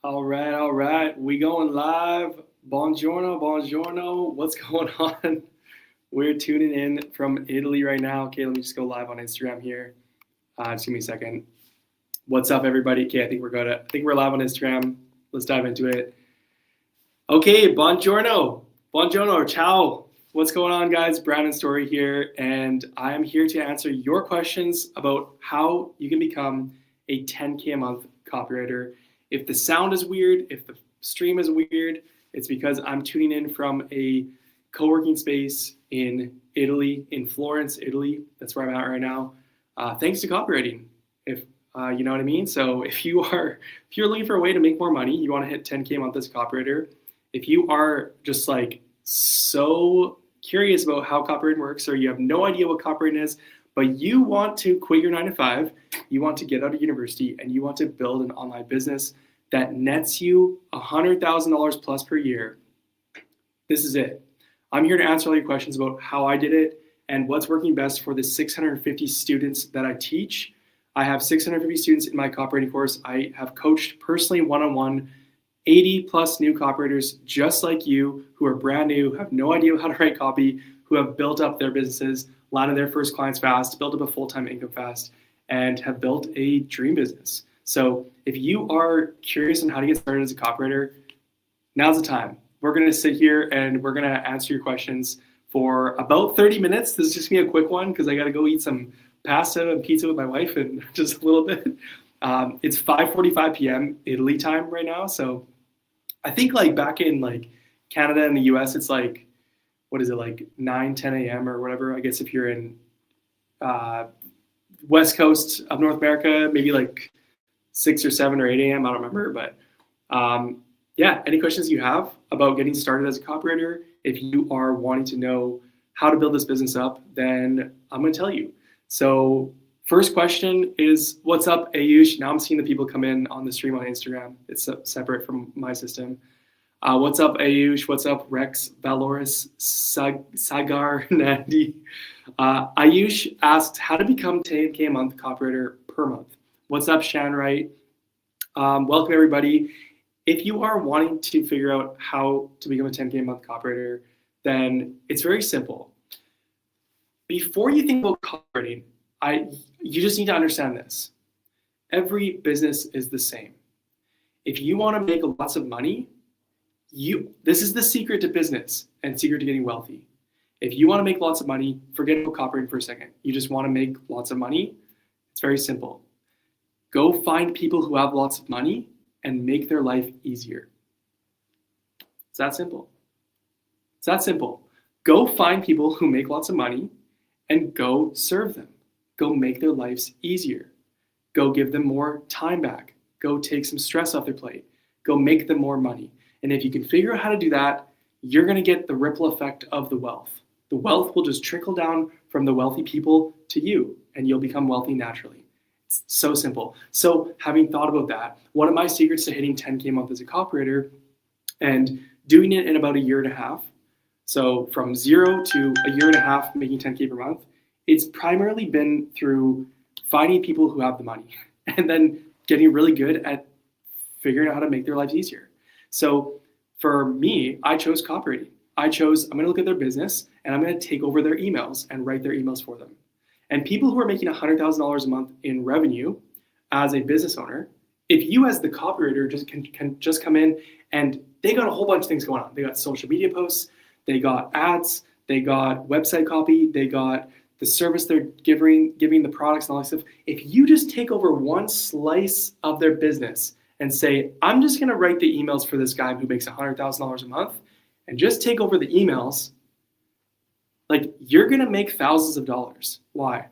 All right. We going live. Buongiorno, buongiorno. What's going on? We're tuning in from Italy right now. Okay, let me just go live on Instagram here. Just give me a second. What's up, everybody? Okay, I think we're live on Instagram. Let's dive into it. Okay, buongiorno, buongiorno, ciao. What's going on, guys? Brandon Story here, and I am here to answer your questions about how you can become a 10K a month copywriter. If the sound is weird, if the stream is weird, it's because I'm tuning in from a co-working space in Italy, in Florence, Italy. That's where I'm at right now. Thanks to copywriting, if you know what I mean. So if you're looking for a way to make more money, you want to hit 10K a month as a copywriter. If you are just like so curious about how copywriting works, or you have no idea what copywriting is, but you want to quit your 9-to-5, you want to get out of university, and you want to build an online business that nets you $100,000 plus per year, this is it. I'm here to answer all your questions about how I did it and what's working best for the 650 students that I teach. I have 650 students in my copywriting course. I have coached personally one-on-one 80 plus new copywriters just like you who are brand new, have no idea how to write copy, who have built up their businesses, landed their first clients fast, built up a full-time income fast, and have built a dream business. So if you are curious on how to get started as a copywriter, now's the time. We're going to sit here and we're going to answer your questions for about 30 minutes. This is just going to be a quick one because I got to go eat some pasta and pizza with my wife in just a little bit. It's 5:45 p.m. Italy time right now. So I think like back in like Canada and the US, it's like, what is it, like 9, 10 a.m. or whatever. I guess if you're in West Coast of North America, maybe like 6 or 7 or 8 a.m. I don't remember. But yeah, any questions you have about getting started as a copywriter, if you are wanting to know how to build this business up, then I'm going to tell you. So first question is, what's up, Ayush? Now I'm seeing the people come in on the stream on Instagram. It's separate from my system. What's up, Ayush? What's up, Rex, Valoris, Sagar, Nandi? Ayush asked how to become 10K a month copywriter per month. What's up, Shanwright? Welcome, everybody. If you are wanting to figure out how to become a 10K a month copywriter, then it's very simple. Before you think about copywriting, you just need to understand this. Every business is the same. If you want to make lots of money, this is the secret to business and secret to getting wealthy. If you want to make lots of money, forget about copywriting for a second. You just want to make lots of money. It's very simple. Go find people who have lots of money and make their life easier. It's that simple. It's that simple. Go find people who make lots of money and go serve them. Go make their lives easier. Go give them more time back. Go take some stress off their plate. Go make them more money. And if you can figure out how to do that, you're going to get the ripple effect of the wealth. The wealth will just trickle down from the wealthy people to you, and you'll become wealthy naturally. It's so simple. So having thought about that, one of my secrets to hitting 10K a month as a copywriter and doing it in about a year and a half, so from 0 to a year and a half making 10K per month, it's primarily been through finding people who have the money and then getting really good at figuring out how to make their lives easier. So for me, I chose copywriting. I'm going to look at their business and I'm going to take over their emails and write their emails for them. And people who are making $100,000 a month in revenue as a business owner, if you as the copywriter can just come in and they got a whole bunch of things going on. They got social media posts, they got ads, they got website copy, they got the service they're giving the products and all that stuff. If you just take over one slice of their business and say, I'm just going to write the emails for this guy who makes $100,000 a month and just take over the emails, like you're going to make thousands of dollars. Why?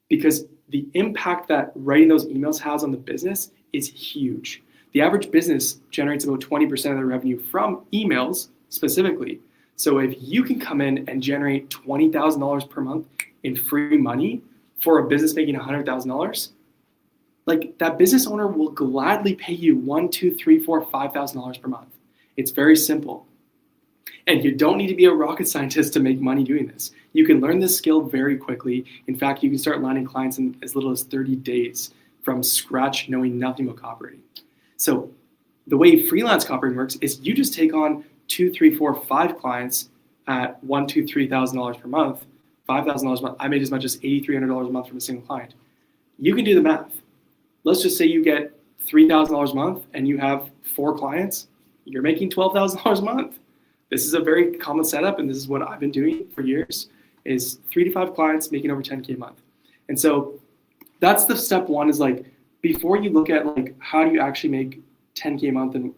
Because the impact that writing those emails has on the business is huge. The average business generates about 20% of their revenue from emails specifically. So if you can come in and generate $20,000 per month in free money for a business making $100,000, like that business owner will gladly pay you $1,000, $2,000, $3,000, $4,000, $5,000 per month. It's very simple. And you don't need to be a rocket scientist to make money doing this. You can learn this skill very quickly. In fact, you can start landing clients in as little as 30 days from scratch, knowing nothing about copywriting. So the way freelance copywriting works is you just take on 2, 3, 4, 5 clients at $1,000, $2,000, $3,000 per month, $5,000 a month. I made as much as $8,300 a month from a single client. You can do the math. Let's just say you get $3,000 a month and you have 4 clients. You're making $12,000 a month. This is a very common setup, and this is what I've been doing for years, is 3 to 5 clients making over 10K a month. And so that's the step one, is like, before you look at like, how do you actually make 10K a month, and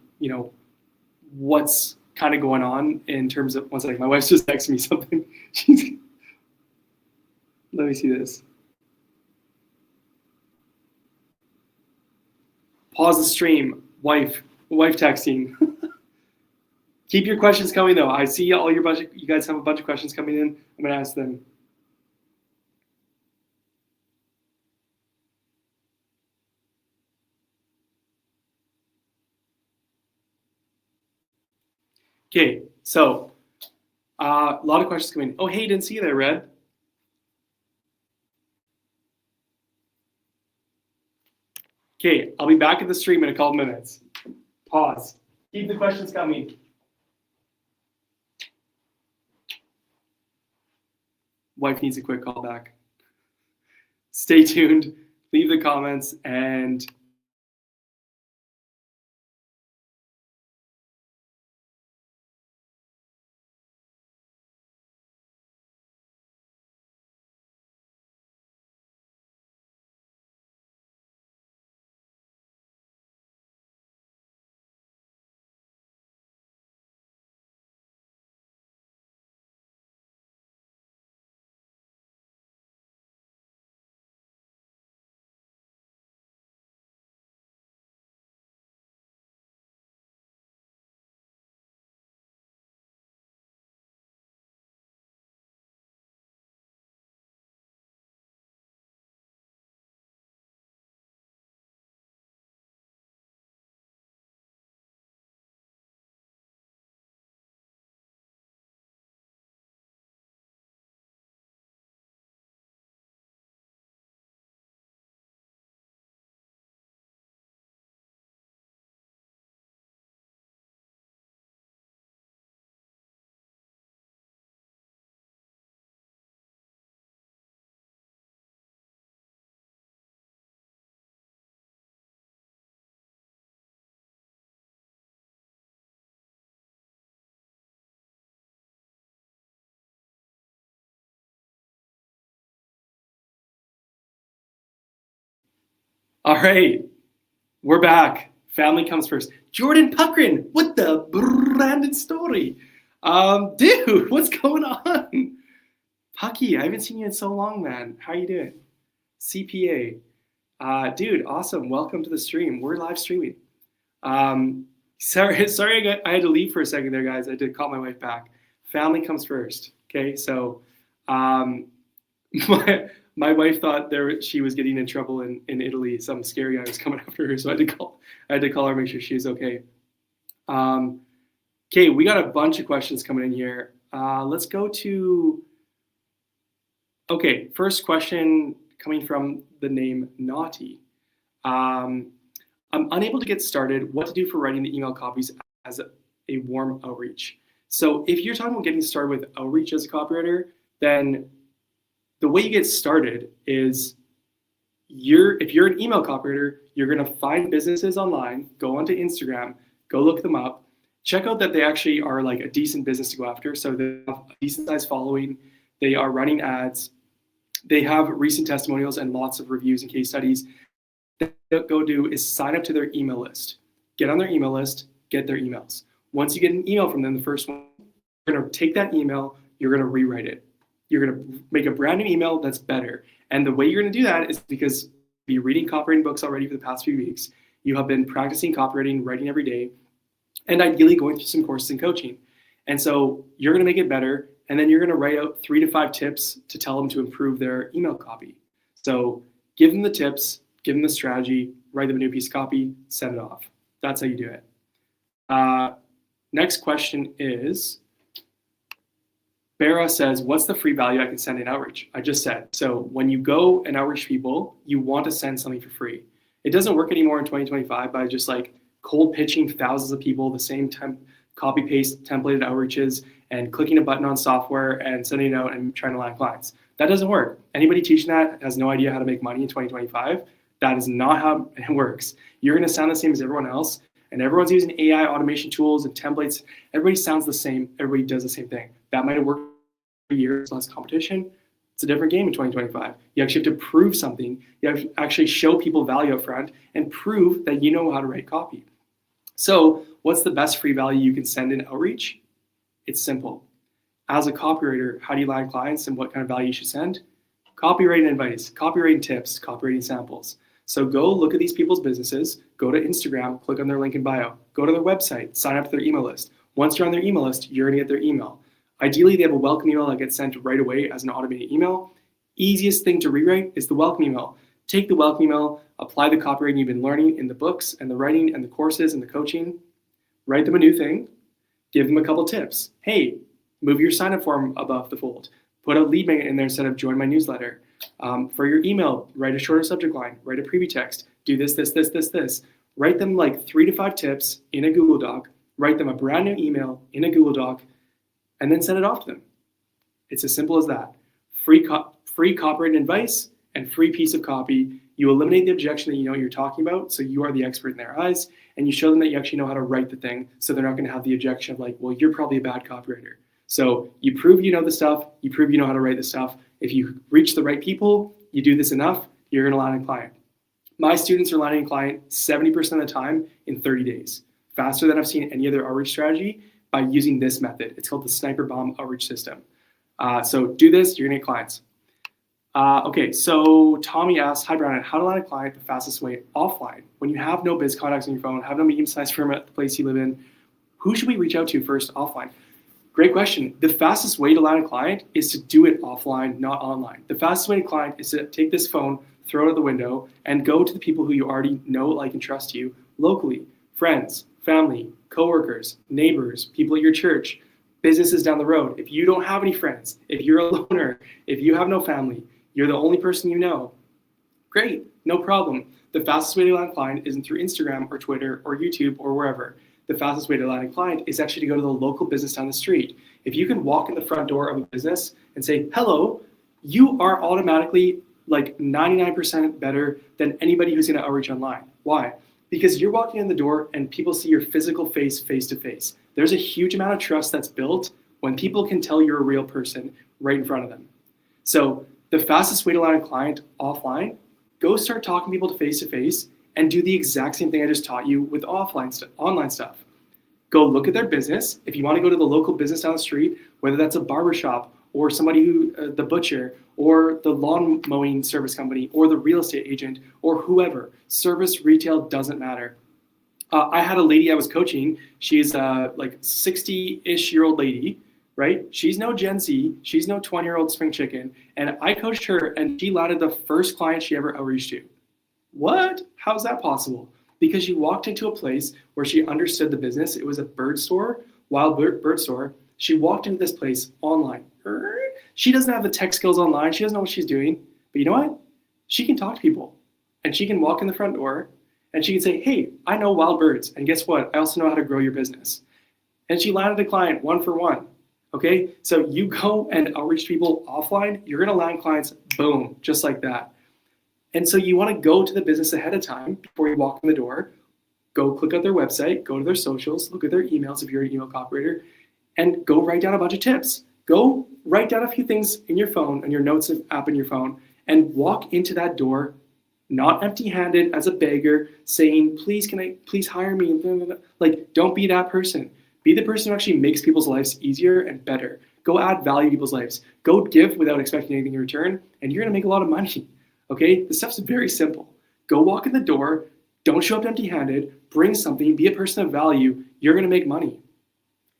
what's kind of going on in terms of, one second, my wife's just texting me something. Let me see this. Pause the stream. Wife texting. Keep your questions coming though. I see all your bunch. You guys have a bunch of questions coming in. I'm gonna ask them. Okay, so a lot of questions coming in. Oh, hey, didn't see you there, Red. Okay, I'll be back at the stream in a couple minutes. Pause. Keep the questions coming. Wife needs a quick call back. Stay tuned. Leave the comments and all right, we're back. Family comes first. Jordan Puckrin, what the branded story? Dude, what's going on? Pucky, I haven't seen you in so long, man. How you doing? CPA. Dude, awesome. Welcome to the stream. We're live streaming. Sorry, I had to leave for a second there, guys. I had to call my wife back. Family comes first. Okay, so my wife thought she was getting in trouble in Italy. Some scary guy was coming after her, so I had to call her, make sure she's okay. Okay, we got a bunch of questions coming in here. Let's go to. Okay, first question coming from the name Naughty. I'm unable to get started. What to do for writing the email copies as a warm outreach? So if you're talking about getting started with outreach as a copywriter, then the way you get started is if you're an email copywriter, you're going to find businesses online, go onto Instagram, go look them up, check out that they actually are like a decent business to go after. So they have a decent sized following. They are running ads. They have recent testimonials and lots of reviews and case studies. What they go do is sign up to their email list, get on their email list, get their emails. Once you get an email from them, the first one, you're going to take that email, you're going to rewrite it. You're going to make a brand new email that's better. And the way you're going to do that is because you're reading copywriting books already for the past few weeks. You have been practicing copywriting, writing every day, and ideally going through some courses and coaching. And so you're going to make it better. And then you're going to write out 3 to 5 tips to tell them to improve their email copy. So give them the tips, give them the strategy, write them a new piece of copy, send it off. That's how you do it. Next question is, Bara says, what's the free value I can send in outreach? I just said, so when you go and outreach people, you want to send something for free. It doesn't work anymore in 2025 by just like cold pitching thousands of people the same time, copy paste templated outreaches and clicking a button on software and sending it out and trying to land clients. That doesn't work. Anybody teaching that has no idea how to make money in 2025. That is not how it works. You're going to sound the same as everyone else, and everyone's using AI automation tools and templates. Everybody sounds the same. Everybody does the same thing. That might have worked for years, less competition. It's a different game in 2025. You actually have to prove something. You have to actually show people value up front and prove that you know how to write copy. So what's the best free value you can send in outreach? It's simple. As a copywriter, how do you land clients and what kind of value you should send? Copywriting advice, copywriting tips, copywriting samples. So go look at these people's businesses, go to Instagram, click on their link in bio, go to their website, sign up to their email list. Once you're on their email list, you're gonna get their email. Ideally, they have a welcome email that gets sent right away as an automated email. Easiest thing to rewrite is the welcome email. Take the welcome email, apply the copywriting you've been learning in the books and the writing and the courses and the coaching, write them a new thing, give them a couple tips. Hey, move your sign-up form above the fold. Put a lead magnet in there instead of join my newsletter. For your email, write a shorter subject line, write a preview text, do this, this, this, this, this. Write them like 3 to 5 tips in a Google Doc, write them a brand new email in a Google Doc, and then send it off to them. It's as simple as that. Free copywriting advice and free piece of copy. You eliminate the objection that you know what you're talking about, so you are the expert in their eyes, and you show them that you actually know how to write the thing, so they're not gonna have the objection of like, well, you're probably a bad copywriter. So you prove you know the stuff, you prove you know how to write the stuff. If you reach the right people, you do this enough, you're gonna land a client. My students are landing a client 70% of the time in 30 days, faster than I've seen any other outreach strategy by using this method. It's called the Sniper Bomb Outreach System. So do this, you're gonna get clients. Okay, so Tommy asks, hi Brandon, how to land a client the fastest way offline? When you have no biz contacts on your phone, have no medium-sized firm at the place you live in, who should we reach out to first offline? Great question. The fastest way to land a client is to do it offline, not online. The fastest way to client is to take this phone, throw it out the window, and go to the people who you already know, like, and trust you locally. Friends, family, coworkers, neighbors, people at your church, businesses down the road. If you don't have any friends, if you're a loner, if you have no family, you're the only person you know, great, no problem. The fastest way to land a client isn't through Instagram or Twitter or YouTube or wherever. The fastest way to land a client is actually to go to the local business down the street. If you can walk in the front door of a business and say, hello, you are automatically like 99% better than anybody who's gonna outreach online. Why? Because you're walking in the door and people see your physical face to face. There's a huge amount of trust that's built when people can tell you're a real person right in front of them. So the fastest way to land a client offline, go start talking to people face to face and do the exact same thing I just taught you with online stuff. Go look at their business. If you want to go to the local business down the street, whether that's a barbershop or somebody who, the butcher or the lawn mowing service company or the real estate agent or whoever, service, retail, doesn't matter. I had a lady I was coaching. She's like 60-ish year old lady, right? She's no Gen Z. She's no 20-year-old spring chicken. And I coached her and she landed the first client she ever outreached to. What? How's that possible? Because she walked into a place where she understood the business. It was a bird store, wild bird store. She walked into this place online. She doesn't have the tech skills online. She doesn't know what she's doing. But you know what? She can talk to people. And she can walk in the front door and she can say, hey, I know wild birds. And guess what? I also know how to grow your business. And she landed a client 1 for 1. Okay? So you go and outreach people offline, you're going to land clients, boom, just like that. And so you want to go to the business ahead of time before you walk in the door, go click out their website, go to their socials, look at their emails if you're an email copywriter, and go write down a bunch of tips. Go write down a few things in your phone, on your notes app in your phone, and walk into that door, not empty-handed as a beggar, saying, please, can I please hire me? Like, don't be that person. Be the person who actually makes people's lives easier and better. Go add value to people's lives. Go give without expecting anything in return, and you're going to make a lot of money. Okay, this stuff's very simple. Go walk in the door, don't show up empty-handed, bring something, be a person of value, you're gonna make money.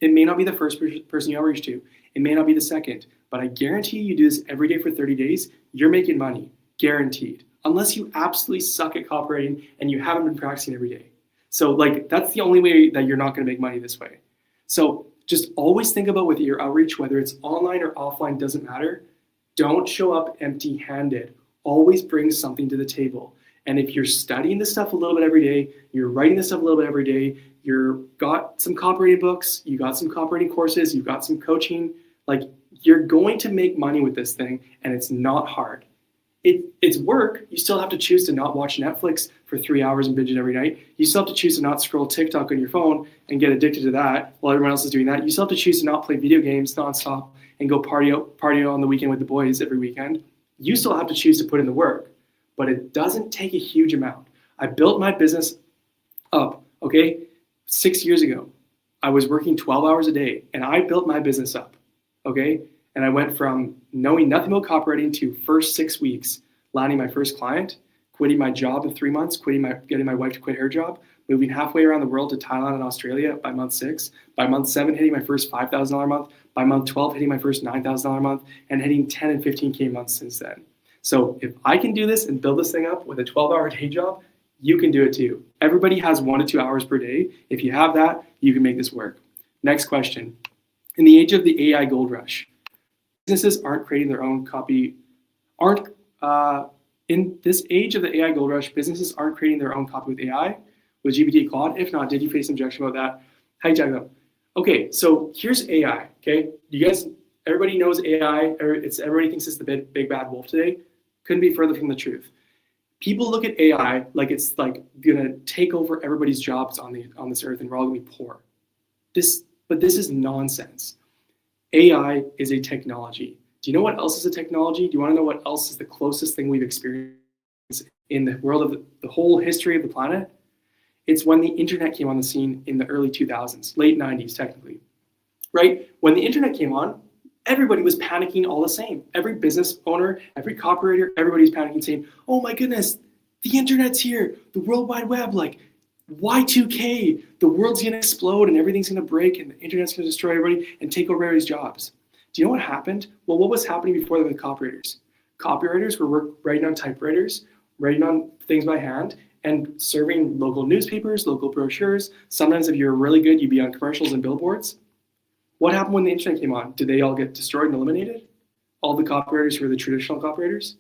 It may not be the first person you outreach to, it may not be the second, but I guarantee you do this every day for 30 days, you're making money, guaranteed. Unless you absolutely suck at copywriting and you haven't been practicing every day. So like, that's the only way that you're not gonna make money this way. So just always think about with your outreach, whether it's online or offline, doesn't matter. Don't show up empty-handed. Always bring something to the table. And if you're studying this stuff a little bit every day, you're writing this stuff a little bit every day, you've got some copywriting books, you got some copywriting courses, you've got some coaching, like you're going to make money with this thing, and it's not hard. It's work. You still have to choose to not watch Netflix for 3 hours and binge it every night. You still have to choose to not scroll TikTok on your phone and get addicted to that while everyone else is doing that. You still have to choose to not play video games nonstop and go party on the weekend with the boys every weekend. You still have to choose to put in the work, but it doesn't take a huge amount. I built my business up, okay? 6 years ago, I was working 12 hours a day, and I built my business up, okay? And I went from knowing nothing about copywriting to first 6 weeks, landing my first client, quitting my job in 3 months, getting my wife to quit her job, moving halfway around the world to Thailand and Australia by month 6, by month 7 hitting my first $5,000 a month, by month 12 hitting my first $9,000 a month, and hitting 10 and 15K months since then. So if I can do this and build this thing up with a 12-hour day job, you can do it too. Everybody has 1 to 2 hours per day. If you have that, you can make this work. Next question. In the age of the AI gold rush, businesses aren't creating their own copy, in this age of the AI gold rush, businesses aren't creating their own copy with AI, with GPT Claude. If not, did you face objection about that? How you talking about? Okay, so here's AI, okay? Everybody knows AI, everybody thinks it's the big bad wolf today. Couldn't be further from the truth. People look at AI like it's like gonna take over everybody's jobs on this earth and we're all gonna be poor. But this is nonsense. AI is a technology. Do you know what else is a technology? Do you want to know what else is the closest thing we've experienced in the world of the whole history of the planet? It's when the internet came on the scene in the early 2000s, late 90s technically, right? When the internet came on, everybody was panicking all the same. Every business owner, every copywriter, everybody's panicking saying, oh my goodness, the internet's here, the World Wide Web, like Y2K, the world's gonna explode and everything's gonna break and the internet's gonna destroy everybody and take over everybody's jobs. Do you know what happened? Well, what was happening before that with copywriters? Copywriters were writing on typewriters, writing on things by hand, and serving local newspapers, local brochures. Sometimes if you were really good, you'd be on commercials and billboards. What happened when the internet came on? Did they all get destroyed and eliminated? All the copywriters who were the traditional copywriters?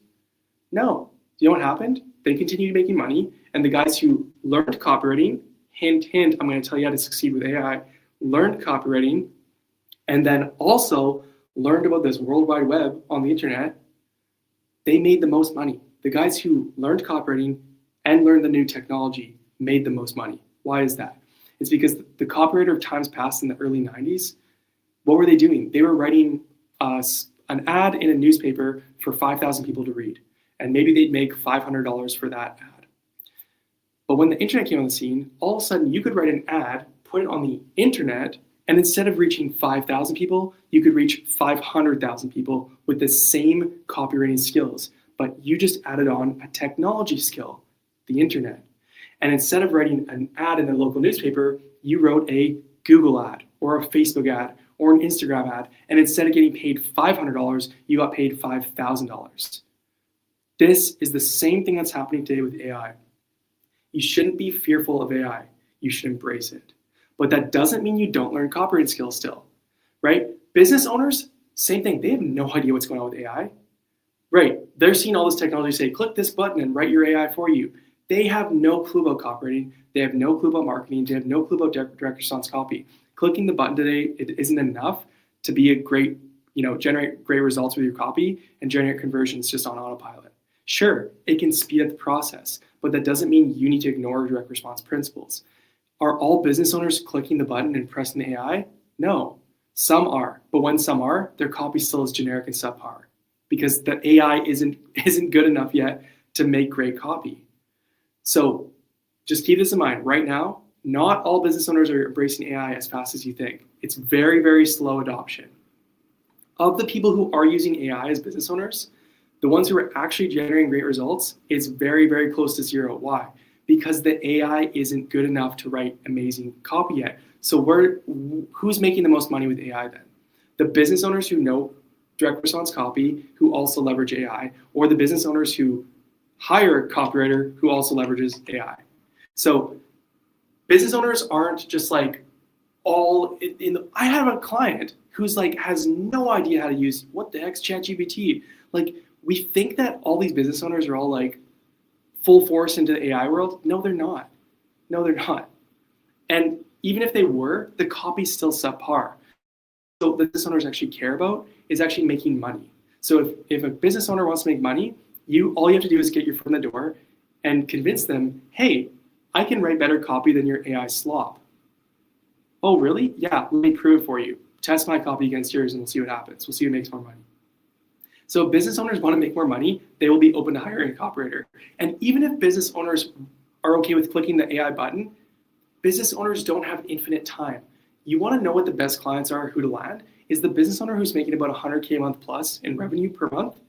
No. Do you know what happened? They continued making money, and the guys who learned copywriting, hint, hint, I'm going to tell you how to succeed with AI, learned copywriting, and then also learned about this World Wide Web on the internet, they made the most money. The guys who learned copywriting and learned the new technology made the most money. Why is that? It's because the copywriter of times past in the early 90s, what were they doing? They were writing an ad in a newspaper for 5,000 people to read. And maybe they'd make $500 for that ad. But when the internet came on the scene, all of a sudden you could write an ad, put it on the internet, and instead of reaching 5,000 people, you could reach 500,000 people with the same copywriting skills. But you just added on a technology skill, the internet. And instead of writing an ad in a local newspaper, you wrote a Google ad or a Facebook ad or an Instagram ad. And instead of getting paid $500, you got paid $5,000. This is the same thing that's happening today with AI. You shouldn't be fearful of AI. You should embrace it. But that doesn't mean you don't learn copywriting skills still, right? Business owners, same thing. They have no idea what's going on with AI, right? They're seeing all this technology say, click this button and write your AI for you. They have no clue about copywriting. They have no clue about marketing. They have no clue about direct response copy. Clicking the button today, it isn't enough to be a great, generate great results with your copy and generate conversions just on autopilot. Sure, it can speed up the process, but that doesn't mean you need to ignore direct response principles. Are all business owners clicking the button and pressing the AI? No, some are. But when some are, their copy still is generic and subpar because the AI isn't good enough yet to make great copy. So just keep this in mind. Right now, not all business owners are embracing AI as fast as you think. It's very, very slow adoption. Of the people who are using AI as business owners, the ones who are actually generating great results is very, very close to zero. Why? Because the AI isn't good enough to write amazing copy yet. So who's making the most money with AI then? The business owners who know direct response copy, who also leverage AI, or the business owners who hire a copywriter who also leverages AI. So business owners aren't just like all in I have a client who's like has no idea how to use what the heck's ChatGPT. Like we think that all these business owners are all like full force into the AI world? No, they're not. No, they're not. And even if they were, the copy's still subpar. So what business owners actually care about is actually making money. So if a business owner wants to make money, all you have to do is get your foot in the door and convince them, hey, I can write better copy than your AI slop. Oh, really? Yeah, let me prove it for you. Test my copy against yours and we'll see what happens. We'll see who makes more money. So if business owners want to make more money, they will be open to hiring a copywriter. And even if business owners are okay with clicking the AI button, business owners don't have infinite time. You want to know what the best clients are, who to land, is the business owner who's making about 100K a month plus in revenue per month,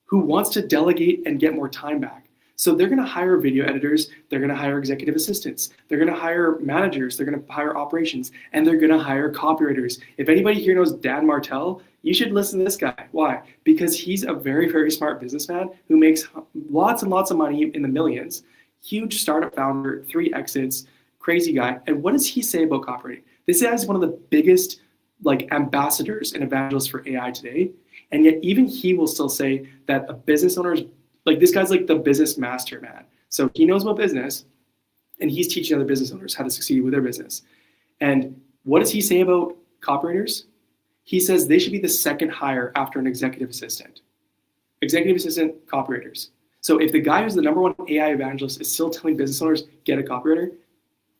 who wants to delegate and get more time back. So they're going to hire video editors, they're going to hire executive assistants, they're going to hire managers, they're going to hire operations, and they're going to hire copywriters. If anybody here knows Dan Martell, you should listen to this guy. Why? Because he's a very, very smart businessman who makes lots and lots of money in the millions, huge startup founder, 3 exits, crazy guy. And what does he say about copywriting? This guy is one of the biggest ambassadors and evangelists for AI today. And yet even he will still say that a business owner's this guy's the business master, man. So he knows about business and he's teaching other business owners how to succeed with their business. And what does he say about copywriters? He says they should be the second hire after an executive assistant. Executive assistant, copywriters. So if the guy who's the #1 AI evangelist is still telling business owners, get a copywriter,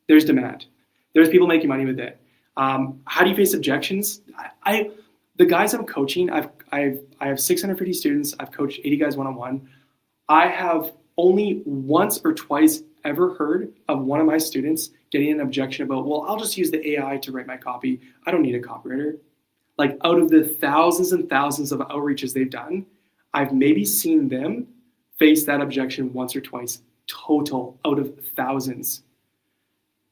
there's demand. There's people making money with it. How do you face objections? The guys I'm coaching, I have 650 students. I've coached 80 guys one-on-one. I have only once or twice ever heard of one of my students getting an objection about, well, I'll just use the AI to write my copy. I don't need a copywriter. Out of the thousands and thousands of outreaches they've done, I've maybe seen them face that objection once or twice total out of thousands.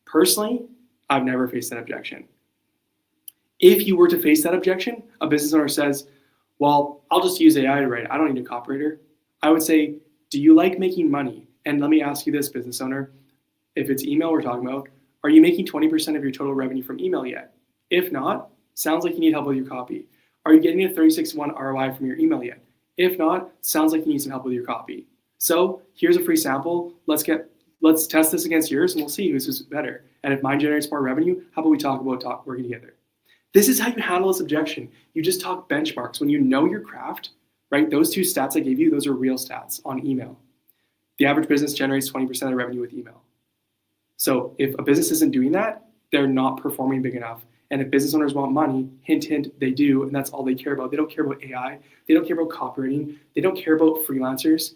Personally, I've never faced that objection. If you were to face that objection, a business owner says, well, I'll just use AI to write it. I don't need a copywriter. I would say, do you like making money? And let me ask you this, business owner. If it's email we're talking about, are you making 20% of your total revenue from email yet? If not, sounds like you need help with your copy. Are you getting a 36-to-1 ROI from your email yet? If not, sounds like you need some help with your copy. So here's a free sample. Let's test this against yours and we'll see who's better. And if mine generates more revenue, how about we talk about working together? This is how you handle this objection. You just talk benchmarks. When you know your craft, right? Those 2 stats I gave you, those are real stats on email. The average business generates 20% of the revenue with email. So if a business isn't doing that, they're not performing big enough. And if business owners want money, hint, hint, they do, and that's all they care about. They don't care about AI. They don't care about copywriting. They don't care about freelancers.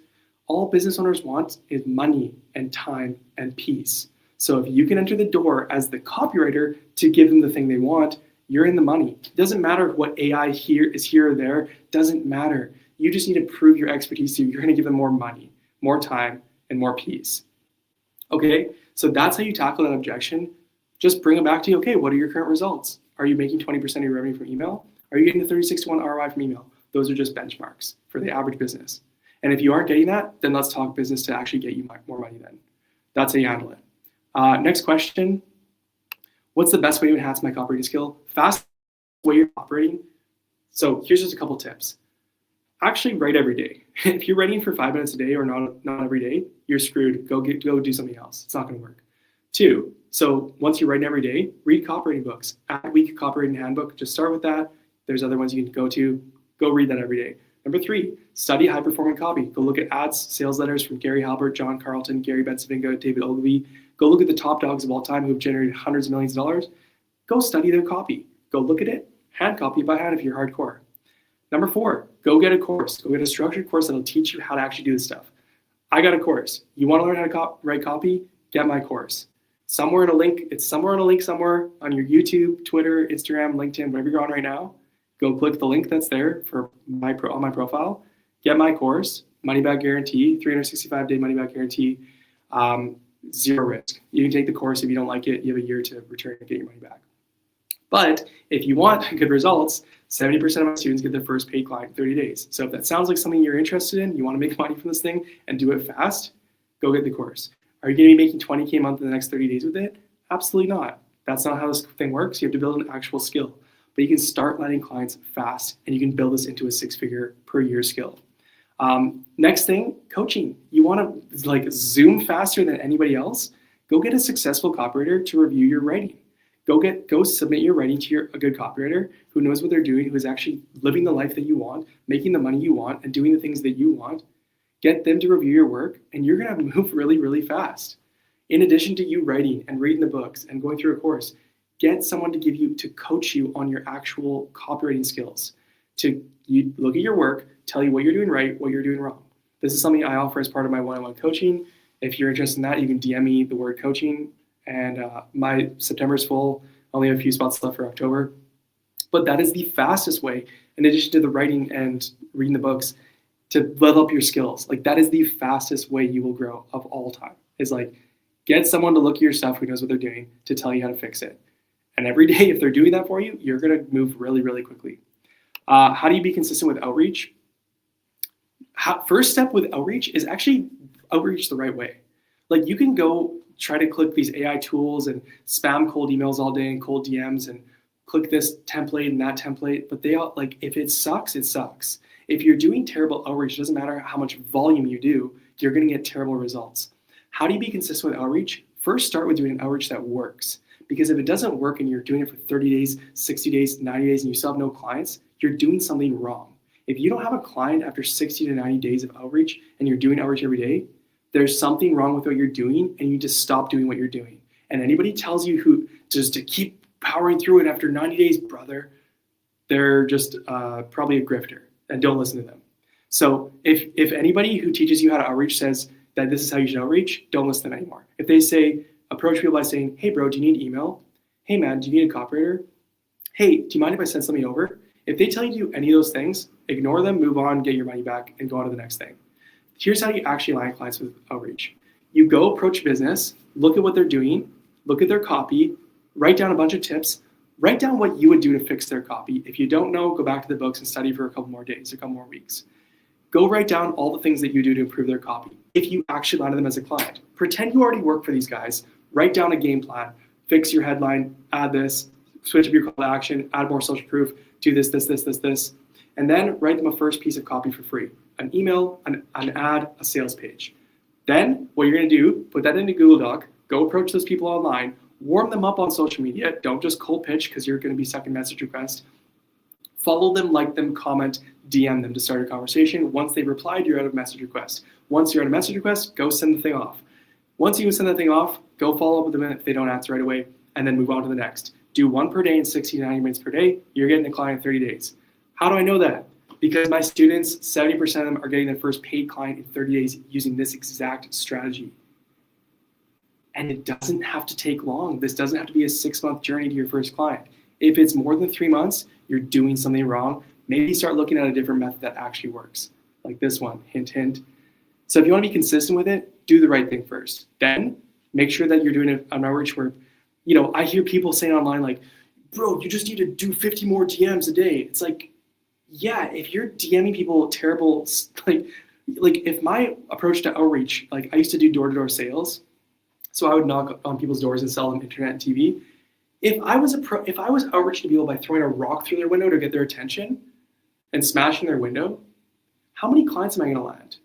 All business owners want is money and time and peace. So if you can enter the door as the copywriter to give them the thing they want, you're in the money. It doesn't matter what AI is here or there. Doesn't matter. You just need to prove your expertise to you. You're going to give them more money, more time, and more peace. Okay, so that's how you tackle that objection. Just bring it back to you. Okay, what are your current results? Are you making 20% of your revenue from email? Are you getting a 36-to-1 ROI from email? Those are just benchmarks for the average business. And if you aren't getting that, then let's talk business to actually get you more money then. That's how you handle it. Next question. What's the best way to enhance my copywriting skill? Fast way you're operating. So here's just a couple tips. Actually write every day. If you're writing for 5 minutes a day or not every day, you're screwed. Go do something else. It's not going to work. 2, so once you're writing every day, read copywriting books. Add a week copywriting handbook. Just start with that. There's other ones you can go to. Go read that every day. Number 3, study high-performing copy. Go look at ads, sales letters from Gary Halbert, John Carlton, Gary Bencivenga, David Ogilvy. Go look at the top dogs of all time who've generated hundreds of millions of dollars. Go study their copy. Go look at it. Hand copy by hand if you're hardcore. Number 4, go get a course. Go get a structured course that'll teach you how to actually do this stuff. I got a course. You want to learn how to write copy? Get my course. It's somewhere in a link somewhere on your YouTube, Twitter, Instagram, LinkedIn, whatever you're on right now. Go click the link that's there for on my profile. Get my course, money back guarantee, 365-day money back guarantee, 0 risk. You can take the course. If you don't like it, you have a year to return and get your money back. But if you want good results, 70% of my students get their first paid client in 30 days. So if that sounds like something you're interested in, you want to make money from this thing and do it fast, go get the course. Are you going to be making 20K a month in the next 30 days with it? Absolutely not. That's not how this thing works. You have to build an actual skill. But you can start landing clients fast and you can build this into a 6-figure per year skill. Next thing, coaching. You want to like zoom faster than anybody else? Go get a successful copywriter to review your writing. Go submit your writing to a good copywriter who knows what they're doing, who is actually living the life that you want, making the money you want, and doing the things that you want. Get them to review your work, and you're going to move really, really fast. In addition to you writing and reading the books and going through a course, get someone to coach you on your actual copywriting skills. You look at your work, tell you what you're doing right, what you're doing wrong. This is something I offer as part of my one-on-one coaching. If you're interested in that, you can DM me the word coaching. And my September is full. I only have a few spots left for October. But that is the fastest way, in addition to the writing and reading the books, to level up your skills. Like that is the fastest way you will grow of all time. Is like get someone to look at your stuff who knows what they're doing to tell you how to fix it. And every day, if they're doing that for you, you're going to move really, really quickly. How do you be consistent with outreach? First step with outreach is actually outreach the right way. Like you can go try to click these AI tools and spam cold emails all day and cold DMs and click this template and that template, but they all like, if it sucks, it sucks. If you're doing terrible outreach, it doesn't matter how much volume you do, you're going to get terrible results. How do you be consistent with outreach? First, start with doing an outreach that works. Because if it doesn't work and you're doing it for 30 days, 60 days, 90 days, and you still have no clients, you're doing something wrong. If you don't have a client after 60 to 90 days of outreach and you're doing outreach every day, there's something wrong with what you're doing and you need to stop doing what you're doing. And anybody tells you who just to keep powering through it after 90 days, brother, they're just probably a grifter, and don't listen to them. So if anybody who teaches you how to outreach says that this is how you should outreach, don't listen to them anymore. If they say, approach people by saying, hey bro, do you need email? Hey man, do you need a copywriter? Hey, do you mind if I send something over? If they tell you to do any of those things, ignore them, move on, get your money back, and go on to the next thing. Here's how you actually land clients with outreach. You go approach business, look at what they're doing, look at their copy, write down a bunch of tips, write down what you would do to fix their copy. If you don't know, go back to the books and study for a couple more days, a couple more weeks. Go write down all the things that you do to improve their copy. If you actually landed them as a client, pretend you already work for these guys, write down a game plan, fix your headline, add this, switch up your call to action, add more social proof, do this, and then write them a first piece of copy for free. An email, an ad, a sales page. Then what you're going to do, put that into Google Doc, go approach those people online, warm them up on social media. Don't just cold pitch because you're going to be stuck in message request. Follow them, like them, comment, DM them to start a conversation. Once they've replied, you're out of message request. Once you're out of message request, go send the thing off. Once you send that thing off, go follow up with them if they don't answer right away, and then move on to the next. Do one per day in 60 to 90 minutes per day. You're getting a client in 30 days. How do I know that? Because my students, 70% of them are getting their first paid client in 30 days using this exact strategy. And it doesn't have to take long. This doesn't have to be a 6-month journey to your first client. If it's more than 3 months, you're doing something wrong. Maybe start looking at a different method that actually works, like this one, hint, hint. So if you want to be consistent with it, do the right thing first. Then make sure that you're doing an outreach where, I hear people saying online like, bro, you just need to do 50 more DMs a day. It's like, yeah, if you're DMing people terrible, like if my approach to outreach, like I used to do door-to-door sales, so I would knock on people's doors and sell them internet and TV. If I was outreaching people by throwing a rock through their window to get their attention and smashing their window, how many clients am I going to land?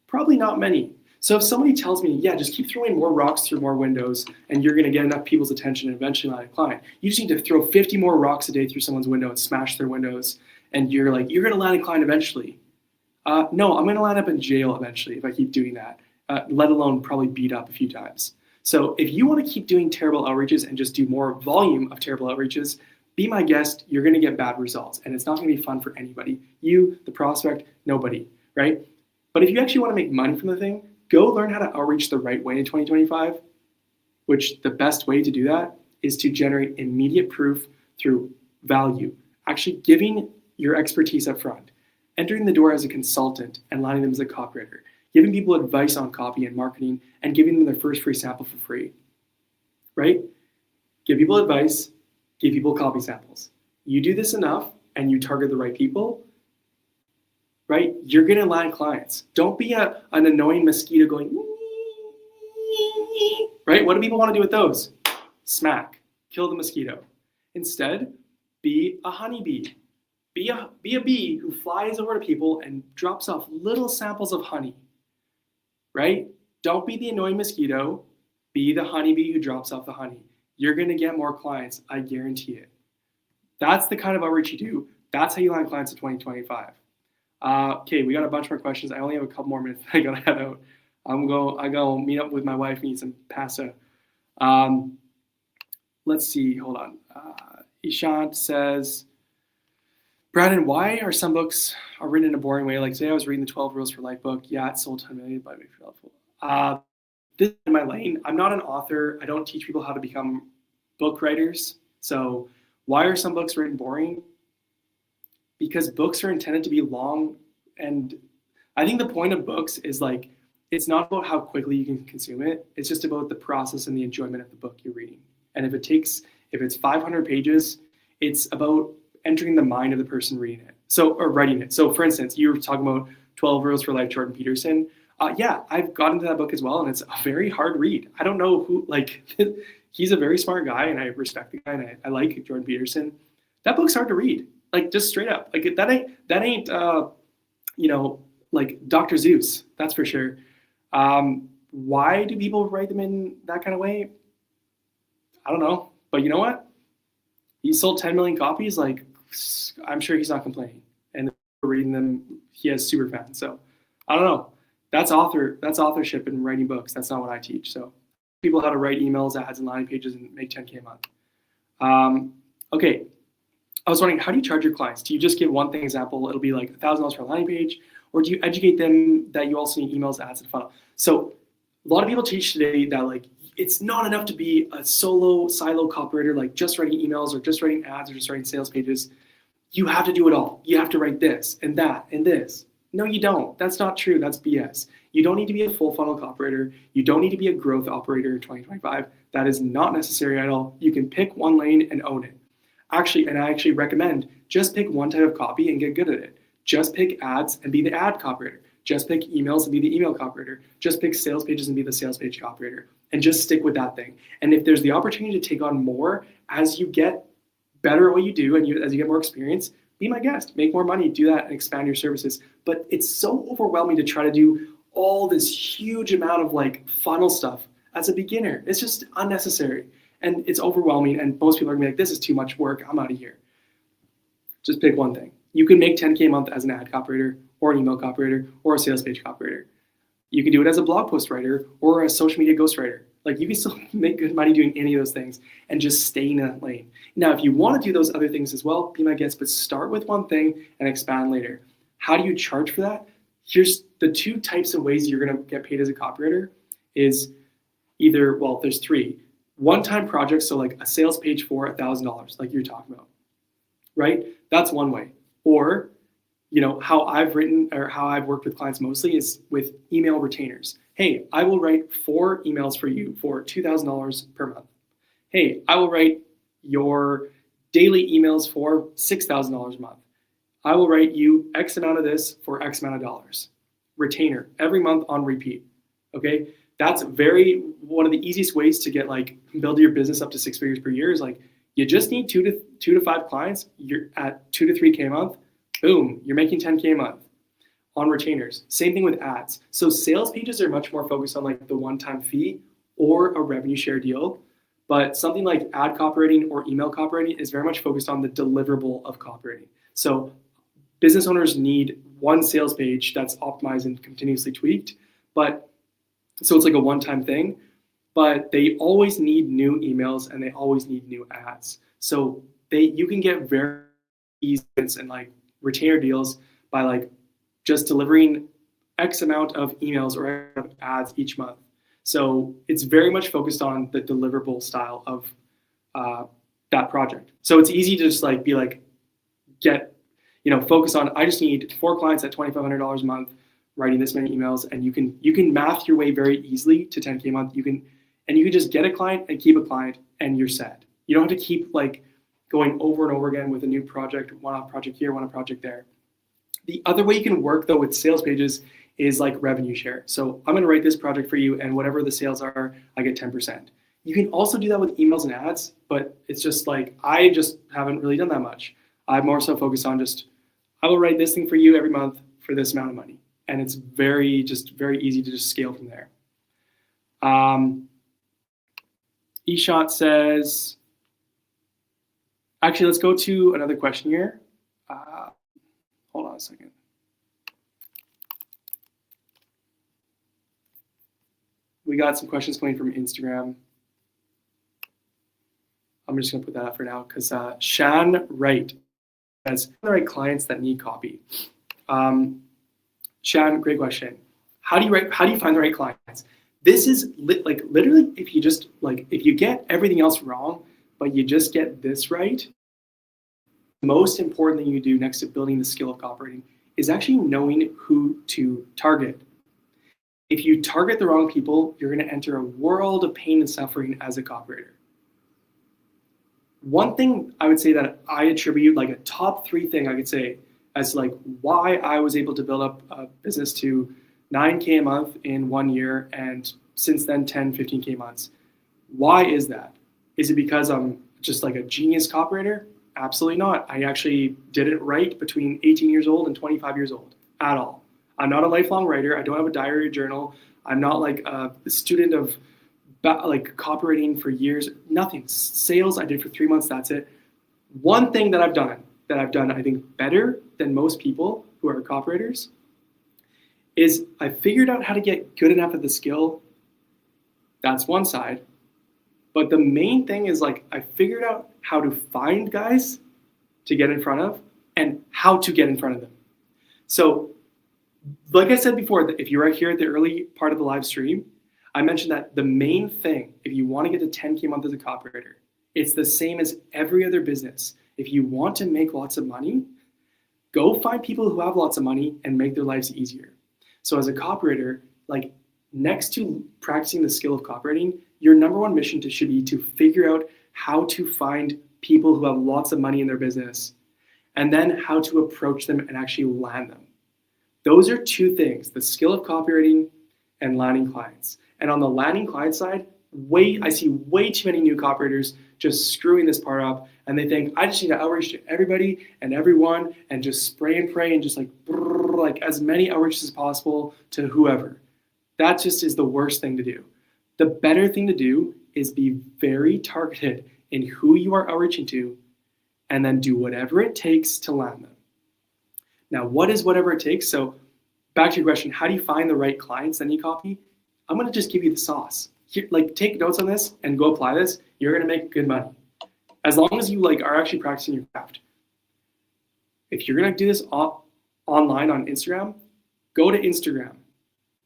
Probably not many. So if somebody tells me, yeah, just keep throwing more rocks through more windows and you're going to get enough people's attention and eventually land a client. You just need to throw 50 more rocks a day through someone's window and smash their windows, and you're going to land a client eventually. No, I'm going to land up in jail eventually if I keep doing that, let alone probably beat up a few times. So if you want to keep doing terrible outreaches and just do more volume of terrible outreaches, be my guest, you're going to get bad results. And it's not going to be fun for anybody. You, the prospect, nobody, right? But if you actually want to make money from the thing, go learn how to outreach the right way in 2025, which the best way to do that is to generate immediate proof through value, actually giving your expertise up front, entering the door as a consultant and landing them as a copywriter, giving people advice on copy and marketing, and giving them their first free sample for free, right? Give people advice, give people copy samples. You do this enough and you target the right people, right? You're gonna land clients. Don't be an annoying mosquito going, right? What do people wanna do with those? Smack, kill the mosquito. Instead, be a honeybee. Be a bee who flies over to people and drops off little samples of honey, right? Don't be the annoying mosquito. Be the honeybee who drops off the honey. You're going to get more clients. I guarantee it. That's the kind of outreach you do. That's how you land clients in 2025. Okay, we got a bunch more questions. I only have a couple more minutes. I got to head out. I go meet up with my wife and eat some pasta. Let's see. Hold on. Ishant says, Brandon, why are some books written in a boring way? Like today I was reading the 12 Rules for Life book. Yeah, it sold 10 million, but I feel helpful. This is my lane. I'm not an author. I don't teach people how to become book writers. So why are some books written boring? Because books are intended to be long. And I think the point of books is like, it's not about how quickly you can consume it. It's just about the process and the enjoyment of the book you're reading. And if it's 500 pages, it's about entering the mind of the person reading it. Or writing it. So for instance, you were talking about 12 Rules for Life, Jordan Peterson. Yeah, I've gotten into that book as well, and it's a very hard read. I don't know who, he's a very smart guy, and I respect the guy, and I like Jordan Peterson. That book's hard to read, just straight up. That ain't Dr. Seuss, that's for sure. Why do people write them in that kind of way? I don't know, but you know what? He sold 10 million copies. I'm sure he's not complaining, and reading them, he has super fans. So I don't know. That's authorship and writing books. That's not what I teach. So people how to write emails, ads, and landing pages and make 10K a month. Okay. I was wondering, how do you charge your clients? Do you just give one thing example? It'll be like $1,000 for a landing page, or do you educate them that you also need emails, ads, and funnel? So a lot of people teach today that it's not enough to be a silo copywriter, just writing emails or just writing ads or just writing sales pages. You have to do it all. You have to write this and that and this. No, you don't. That's not true. That's BS. You don't need to be a full funnel copywriter. You don't need to be a growth operator in 2025. That is not necessary at all. You can pick one lane and own it. I actually recommend just pick one type of copy and get good at it. Just pick ads and be the ad copywriter. Just pick emails and be the email copywriter. Just pick sales pages and be the sales page copywriter. And just stick with that thing. And if there's the opportunity to take on more as you get better at what you do and as you get more experience, be my guest, make more money, do that and expand your services. But it's so overwhelming to try to do all this huge amount of funnel stuff as a beginner. It's just unnecessary and it's overwhelming. And most people are gonna be like, this is too much work, I'm out of here. Just pick one thing. You can make 10K a month as an ad copywriter or an email copywriter or a sales page copywriter. You can do it as a blog post writer or a social media ghostwriter. You can still make good money doing any of those things and just stay in that lane. Now, if you want to do those other things as well, be my guest, but start with one thing and expand later. How do you charge for that? Here's the two types of ways you're going to get paid as a copywriter is there's three. One-time projects, so a sales page for $1,000, like you're talking about, right? That's one way. Or, how I've written or how I've worked with clients mostly is with email retainers. Hey, I will write 4 emails for you for $2,000 per month. Hey, I will write your daily emails for $6,000 a month. I will write you X amount of this for X amount of dollars. Retainer every month on repeat. Okay, that's one of the easiest ways to get build your business up to 6 figures per year is you just need 2 to 5 clients. You're at 2 to 3K a month. Boom, you're making 10K a month on retainers. Same thing with ads. So sales pages are much more focused on the one-time fee or a revenue share deal. But something like ad copywriting or email copywriting is very much focused on the deliverable of copywriting. So business owners need one sales page that's optimized and continuously tweaked. So it's a one-time thing, but they always need new emails and they always need new ads. So you can get very easy and retainer deals by just delivering X amount of emails or ads each month. So it's very much focused on the deliverable style of that project. So it's easy to just focus on, I just need 4 clients at $2,500 a month, writing this many emails, and you can math your way very easily to 10K a month. You can just get a client and keep a client and you're set. You don't have to keep going over and over again with a new project, one-off project here, one-off project there. The other way you can work though with sales pages is revenue share. So I'm going to write this project for you and whatever the sales are, I get 10%. You can also do that with emails and ads, but it's just I just haven't really done that much. I'm more so focused on just, I will write this thing for you every month for this amount of money. And it's very easy to just scale from there. Eshot says, actually, let's go to another question here. Hold on a second. We got some questions coming from Instagram. I'm just going to put that up for now because Shan Wright has the right clients that need copy. Shan, great question. How do you find the right clients? This is literally if you get everything else wrong, but you just get this right, the most important thing you do next to building the skill of copywriting is actually knowing who to target. If you target the wrong people, you're going to enter a world of pain and suffering as a copywriter. One thing I would say that I attribute, like a top 3 thing I could say as like why I was able to build up a business to $9K a month in 1 year and since then 10, 15K months. Why is that? Is it because I'm just like a genius copywriter? Absolutely not. I actually didn't write between 18 years old and 25 years old at all. I'm not a lifelong writer. I don't have a diary or journal. I'm not like a student of like copywriting for years. Nothing. Sales I did for 3 months. That's it. One thing that I've done I think better than most people who are copywriters is I figured out how to get good enough at the skill. That's one side. But the main thing is like I figured out how to find guys to get in front of and how to get in front of them. So like I said before, if you're right here at the early part of the live stream, I mentioned that the main thing, if you want to get to 10K a month as a copywriter, it's the same as every other business. If you want to make lots of money, go find people who have lots of money and make their lives easier. So as a copywriter, like next to practicing the skill of copywriting, your number one mission should be to figure out how to find people who have lots of money in their business and then how to approach them and actually land them. Those are 2 things, the skill of copywriting and landing clients. And on the landing client side, I see way too many new copywriters just screwing this part up, and they think I just need to outreach to everybody and everyone and just spray and pray and just like as many outreaches as possible to whoever. That just is the worst thing to do. The better thing to do is be very targeted in who you are outreaching to and then do whatever it takes to land them. Now, what is whatever it takes? So back to your question, how do you find the right clients that need copy? I'm going to just give you the sauce. Here, like take notes on this and go apply this. You're going to make good money. As long as you are actually practicing your craft. If you're going to do this online on Instagram, go to Instagram.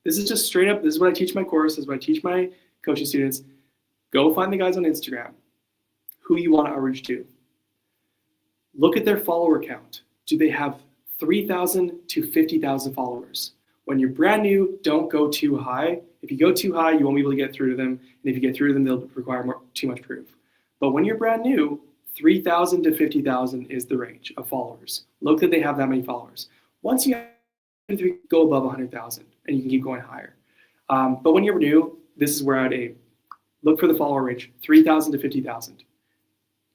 This is just straight up, this is what I teach my course, this is what I teach my coaching students. Go find the guys on Instagram who you want to outreach to. Look at their follower count. Do they have 3,000 to 50,000 followers? When you're brand new, don't go too high. If you go too high, you won't be able to get through to them. And if you get through to them, they'll require too much proof. But when you're brand new, 3,000 to 50,000 is the range of followers. Look that they have that many followers. Once you go above 100,000 and you can keep going higher. But when you're new, this is where I'd aim. Look for the follower range, 3,000 to 50,000.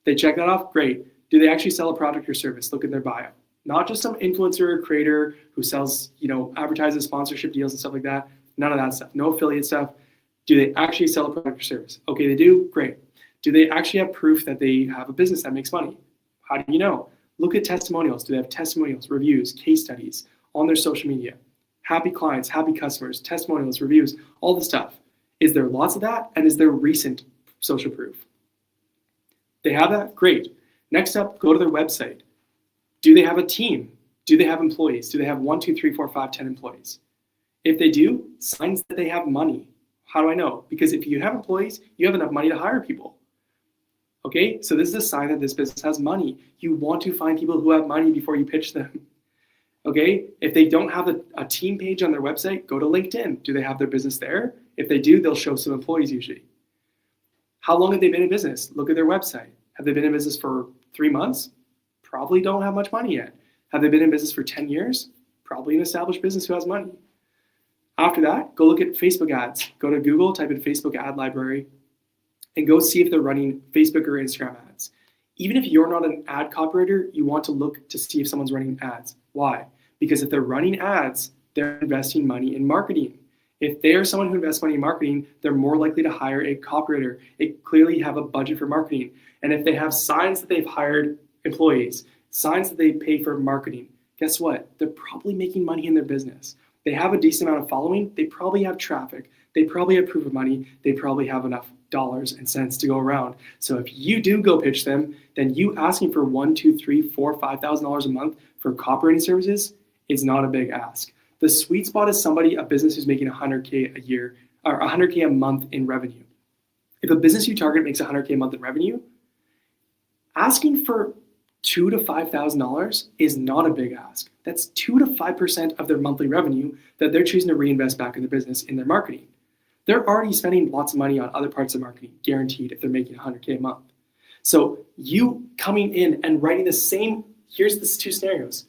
They check that off, great. Do they actually sell a product or service? Look at their bio. Not just some influencer or creator who sells, advertises sponsorship deals and stuff like that. None of that stuff. No affiliate stuff. Do they actually sell a product or service? Okay, they do, great. Do they actually have proof that they have a business that makes money? How do you know? Look at testimonials. Do they have testimonials, reviews, case studies on their social media? Happy clients, happy customers, testimonials, reviews, all the stuff. Is there lots of that? And is there recent social proof? They have that? Great. Next up, go to their website. Do they have a team? Do they have employees? Do they have 1, 2, 3, 4, 5, 10 employees? If they do, signs that they have money. How do I know? Because if you have employees, you have enough money to hire people. Okay, so this is a sign that this business has money. You want to find people who have money before you pitch them. Okay, if they don't have a team page on their website, go to LinkedIn. Do they have their business there? If they do, they'll show some employees usually. How long have they been in business? Look at their website. Have they been in business for 3 months? Probably don't have much money yet. Have they been in business for 10 years? Probably an established business who has money. After that, go look at Facebook ads. Go to Google, type in Facebook ad library, and go see if they're running Facebook or Instagram ads. Even if you're not an ad copywriter, you want to look to see if someone's running ads. Why? Because if they're running ads, they're investing money in marketing. If they're someone who invests money in marketing, they're more likely to hire a copywriter. They clearly have a budget for marketing. And if they have signs that they've hired employees, signs that they pay for marketing, guess what? They're probably making money in their business. They have a decent amount of following. They probably have traffic. They probably have proof of money. They probably have enough dollars and cents to go around. So if you do go pitch them, then you asking for $1,000, $2,000, $3,000, $4,000, $5,000 a month for copywriting services is not a big ask. The sweet spot is a business who's making $100K a year or $100K a month in revenue. If a business you target makes $100K a month in revenue, asking for $2,000 to $5,000 is not a big ask. That's 2 to 5% of their monthly revenue that they're choosing to reinvest back in their business in their marketing. They're already spending lots of money on other parts of marketing, guaranteed, if they're making $100K a month. So you coming in and writing the same, here's the two scenarios.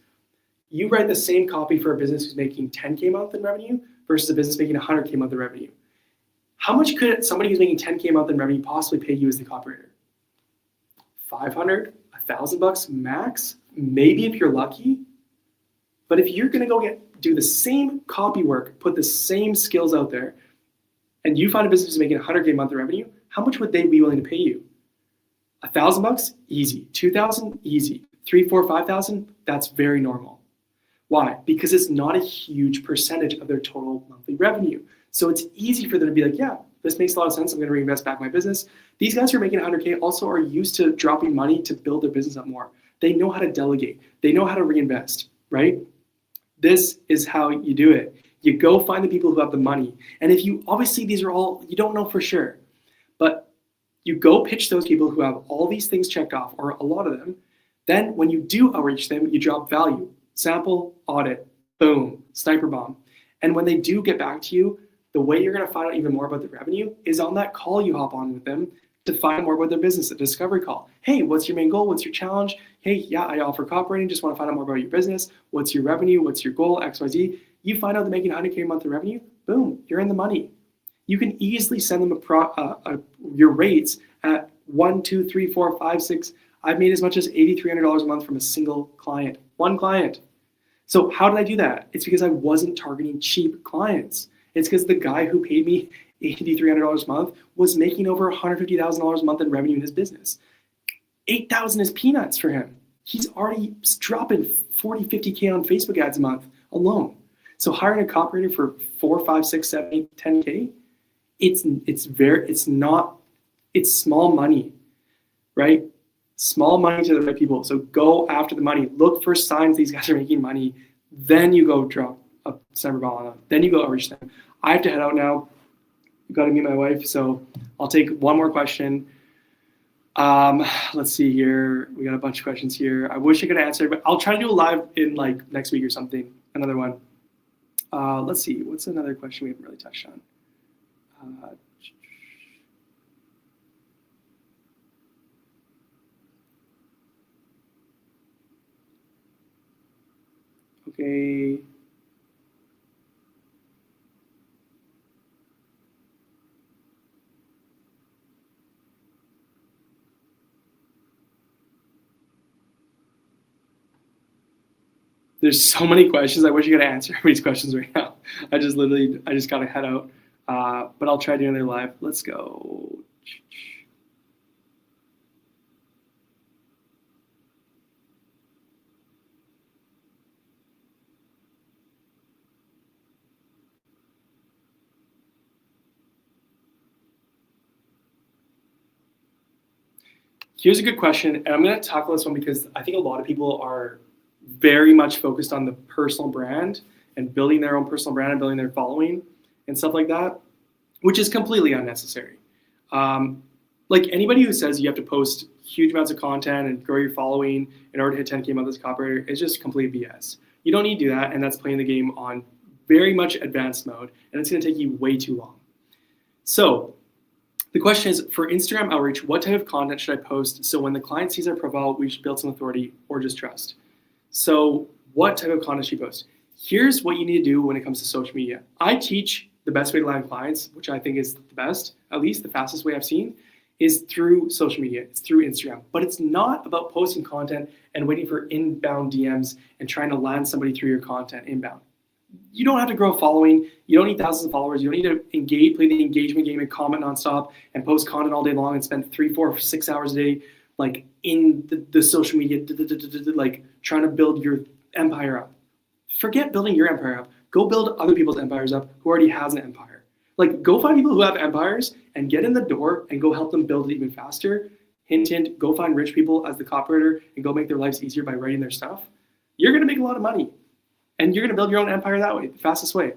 You write the same copy for a business who's making $10K a month in revenue versus a business making $100K a month in revenue. How much could somebody who's making $10K a month in revenue possibly pay you as the copywriter? $500, $1,000 max, maybe if you're lucky. But if you're gonna do the same copy work, put the same skills out there, and you find a business who's making $100K a month in revenue, how much would they be willing to pay you? $1,000? Easy. $2,000? Easy. $3,000, $4,000, $5,000? That's very normal. Why? Because it's not a huge percentage of their total monthly revenue. So it's easy for them to be like, yeah, this makes a lot of sense. I'm going to reinvest back in my business. These guys who are making $100K also are used to dropping money to build their business up more. They know how to delegate. They know how to reinvest, right? This is how you do it. You go find the people who have the money. And if you, obviously these are all, you don't know for sure, but you go pitch those people who have all these things checked off, or a lot of them. Then when you do outreach them, you drop value. Sample, audit, boom, sniper bomb. And when they do get back to you, the way you're going to find out even more about the revenue is on that call you hop on with them to find more about their business, a discovery call. Hey, what's your main goal? What's your challenge? Hey, yeah, I offer copywriting. Just want to find out more about your business. What's your revenue? What's your goal? XYZ. You find out they're making $100K a month in revenue. Boom, you're in the money. You can easily send them your rates at 1, 2, 3, 4, 5, 6. I've made as much as $8,300 a month from a single client, one client. So how did I do that? It's because I wasn't targeting cheap clients. It's because the guy who paid me $8,300 a month was making over $150,000 a month in revenue in his business. $8,000 is peanuts for him. He's already dropping 40, 50K on Facebook ads a month alone. So hiring a copywriter for 4, 5, 6, 7, 8, 10K, it's small money, right? Small money to the right people. So go after the money. Look for signs these guys are making money. Then you go drop a sniper ball on them. Then you go outreach them. I have to head out now. I've got to meet my wife. So I'll take one more question. Let's see here. We got a bunch of questions here. I wish I could answer, but I'll try to do a live in like next week or something. Another one. Let's see. What's another question we haven't really touched on? Okay. There's so many questions. I wish I could answer everybody's questions right now. I just got to head out. But I'll try doing another live. Let's go. Here's a good question, and I'm going to tackle this one because I think a lot of people are very much focused on the personal brand and building their own personal brand and building their following and stuff like that, which is completely unnecessary. Like anybody who says you have to post huge amounts of content and grow your following in order to hit 10K a month as a copywriter is just complete BS. You don't need to do that, and that's playing the game on very much advanced mode, and it's going to take you way too long. So the question is, for Instagram outreach, what type of content should I post so when the client sees our profile, we should build some authority or just trust? So what type of content should you post? Here's what you need to do when it comes to social media. I teach the best way to land clients, which I think is the best, at least the fastest way I've seen, is through social media. It's through Instagram. But it's not about posting content and waiting for inbound DMs and trying to land somebody through your content inbound. You don't have to grow a following. You don't need thousands of followers. You don't need to engage, play the engagement game and comment nonstop and post content all day long and spend 3, 4, 6 hours a day like in the social media, like trying to build your empire up. Forget building your empire up. Go build other people's empires up who already has an empire. Like, go find people who have empires and get in the door and go help them build it even faster. Hint, hint, go find rich people as the copywriter and go make their lives easier by writing their stuff. You're going to make a lot of money and you're going to build your own empire that way, the fastest way.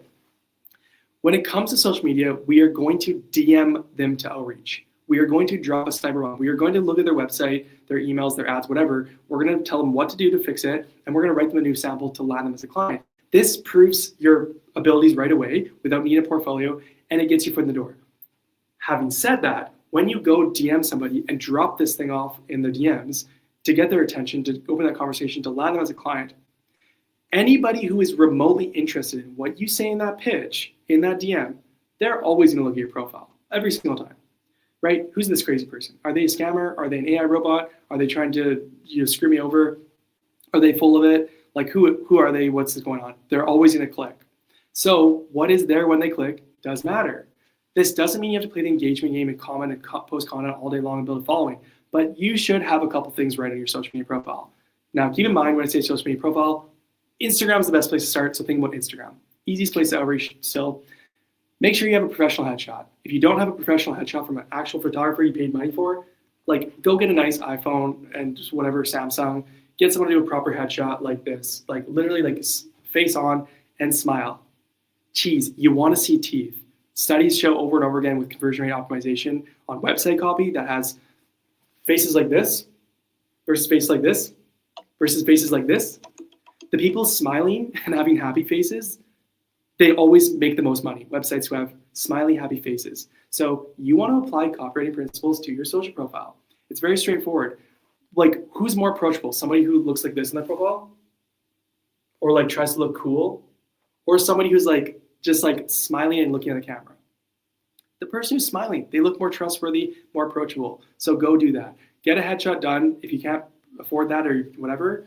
When it comes to social media, we are going to DM them to outreach. We are going to drop a cyber bomb. We are going to look at their website, their emails, their ads, whatever. We're going to tell them what to do to fix it, and we're going to write them a new sample to land them as a client. This proves your abilities right away without needing a portfolio, and it gets your foot in the door. Having said that, when you go DM somebody and drop this thing off in the DMs to get their attention, to open that conversation, to land them as a client, anybody who is remotely interested in what you say in that pitch, in that DM, they're always going to look at your profile every single time. Right? Who's this crazy person? Are they a scammer? Are they an AI robot? Are they trying to screw me over? Are they full of it? Like, who are they? What's going on? They're always going to click. So what is there when they click does matter. This doesn't mean you have to play the engagement game and comment and post content all day long and build a following, but you should have a couple things right on your social media profile. Now, keep in mind when I say social media profile, Instagram is the best place to start, so think about Instagram. Easiest place to outreach still. Make sure you have a professional headshot. If you don't have a professional headshot from an actual photographer you paid money for, like, go get a nice iPhone and just whatever, Samsung, get someone to do a proper headshot like this, like literally like face on and smile. Cheese, you want to see teeth. Studies show over and over again with conversion rate optimization on website copy that has faces like this versus faces like this versus faces like this. The people smiling and having happy faces, they always make the most money. Websites who have smiley, happy faces. So you want to apply copywriting principles to your social profile. It's very straightforward. Like, who's more approachable? Somebody who looks like this in their profile? Or like tries to look cool? Or somebody who's like just like smiling and looking at the camera? The person who's smiling, they look more trustworthy, more approachable. So go do that. Get a headshot done. If you can't afford that or whatever,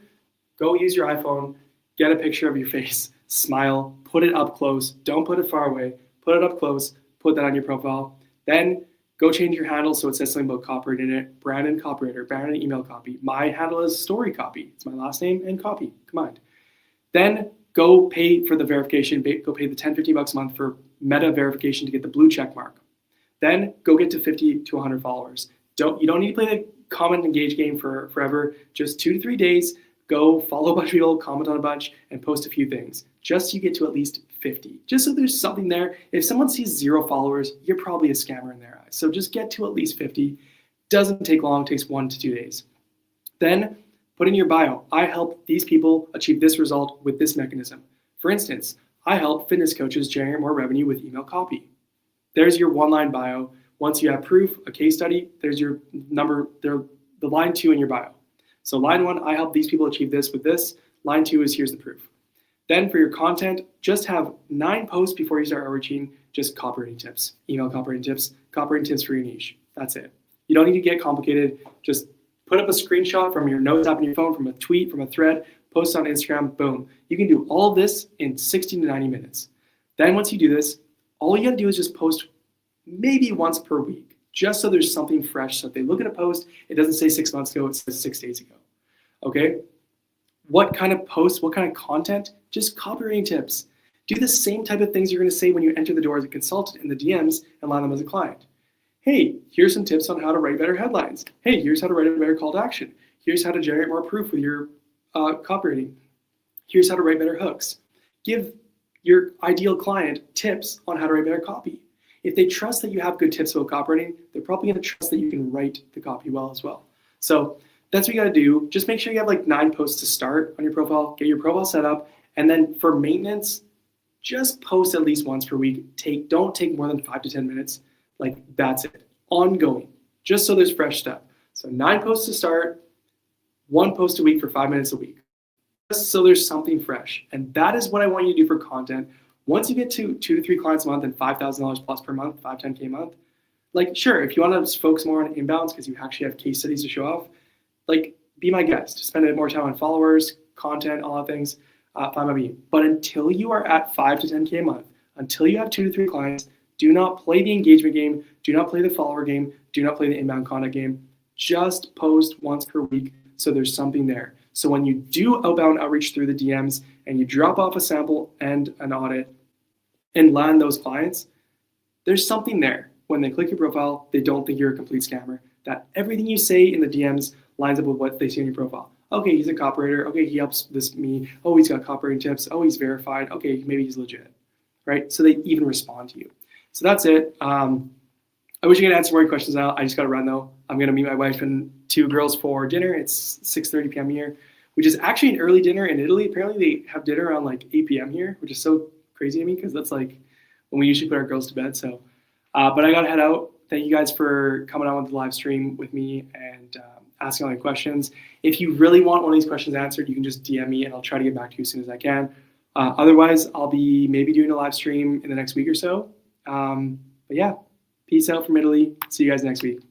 go use your iPhone, get a picture of your face, smile, put it up close. Don't put it far away. Put it up close. Put that on your profile. Then go change your handle so it says something about copywriting in it. Brandon Copywriter, Brandon email copy. My handle is story copy. It's my last name and copy combined. Then go pay for the verification. Go pay the $10, $50 a month for meta verification to get the blue check mark. Then go get to 50 to 100 followers. You don't need to play the comment engage game for forever. Just 2 to 3 days. Go follow a bunch of people, comment on a bunch, and post a few things. Just so you get to at least 50. Just so there's something there. If someone sees 0 followers, you're probably a scammer in their eyes. So just get to at least 50. Doesn't take long, takes 1 to 2 days. Then put in your bio. I help these people achieve this result with this mechanism. For instance, I help fitness coaches generate more revenue with email copy. There's your 1-line bio. Once you have proof, a case study, there's your number, the line 2 in your bio. So line 1, I help these people achieve this with this. Line 2 is here's the proof. Then for your content, just have 9 posts before you start outreaching, just copywriting tips, email copywriting tips for your niche. That's it. You don't need to get complicated. Just put up a screenshot from your notes app on your phone, from a tweet, from a thread, post on Instagram, boom. You can do all of this in 60 to 90 minutes. Then once you do this, all you gotta do is just post maybe once per week, just so there's something fresh. So if they look at a post, it doesn't say 6 months ago, it says 6 days ago, okay? What kind of posts, what kind of content? Just copywriting tips. Do the same type of things you're gonna say when you enter the door as a consultant in the DMs and land them as a client. Hey, here's some tips on how to write better headlines. Hey, here's how to write a better call to action. Here's how to generate more proof with your copywriting. Here's how to write better hooks. Give your ideal client tips on how to write better copy. If they trust that you have good tips about copywriting, they're probably gonna trust that you can write the copy well as well. So that's what you gotta do. Just make sure you have like 9 posts to start on your profile, get your profile set up, and then for maintenance, just post at least once per week. Don't take more than 5 to 10 minutes. Like, that's it. Ongoing, just so there's fresh stuff. So 9 posts to start, 1 post a week for 5 minutes a week. Just so there's something fresh. And that is what I want you to do for content. Once you get to 2 to 3 clients a month and $5,000 plus per month, 5, 10K a month, like, sure, if you want to focus more on inbounds because you actually have case studies to show off, like, be my guest. Spend a bit more time on followers, content, all that things. Fine by me. But until you are at 5 to 10K a month, until you have 2 to 3 clients, do not play the engagement game. Do not play the follower game. Do not play the inbound content game. Just post once per week so there's something there. So when you do outbound outreach through the DMs and you drop off a sample and an audit and land those clients, there's something there. When they click your profile, they don't think you're a complete scammer. That everything you say in the DMs lines up with what they see on your profile. Okay, he's a copywriter. Okay, he helps me. Oh, he's got copywriting tips. Oh, he's verified. Okay, maybe he's legit, right? So they even respond to you. So that's it. I wish I could answer more questions now. I just got to run though. I'm going to meet my wife and 2 girls for dinner. It's 6:30 p.m. here, which is actually an early dinner in Italy. Apparently they have dinner around like 8 p.m. here, which is so crazy to me because that's like when we usually put our girls to bed. So, but I got to head out. Thank you guys for coming on with the live stream with me and asking all your questions. If you really want one of these questions answered, you can just DM me and I'll try to get back to you as soon as I can. Otherwise, I'll be maybe doing a live stream in the next week or so. But yeah, peace out from Italy. See you guys next week.